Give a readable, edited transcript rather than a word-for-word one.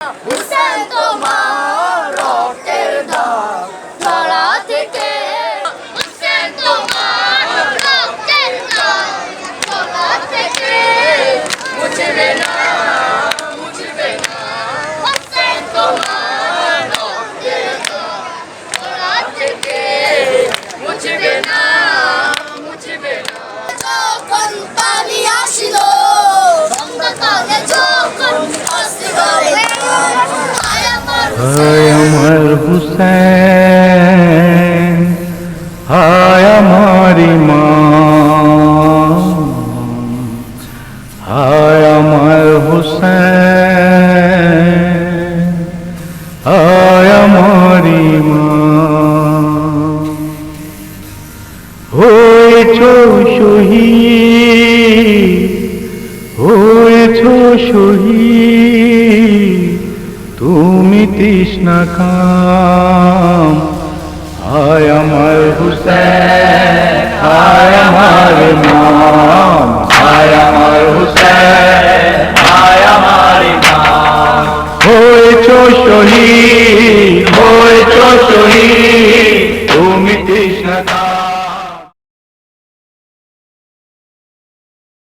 হুসেন তোমার রক্তের দাগ ধরা থেকে, হুসেন তোমার রক্তের দাগ ধরা থেকে মুছবে না, মুছবে না। হুসেন তোমার রক্তের দাগ ধরা থেকে মুছবে না, মুছবে না। যখন পানি আসিল বঙ্গকালে, যখন হায় আমার হুসেন, হায় আমার ইমাম, হায় আমার হুসেন, হায় আমার ইমাম। হয়েছ শহীদ, হয়েছ শহীদ তুমি তৃষ্ণা কাম। হায় আমার হুসেন, হায় আমার ইমাম, হায় আমার হুসেন, হায় আমার ইমাম। হয়েছ শহীদ, হয়েছ শহীদ তুমি তৃষ্ণা কাম।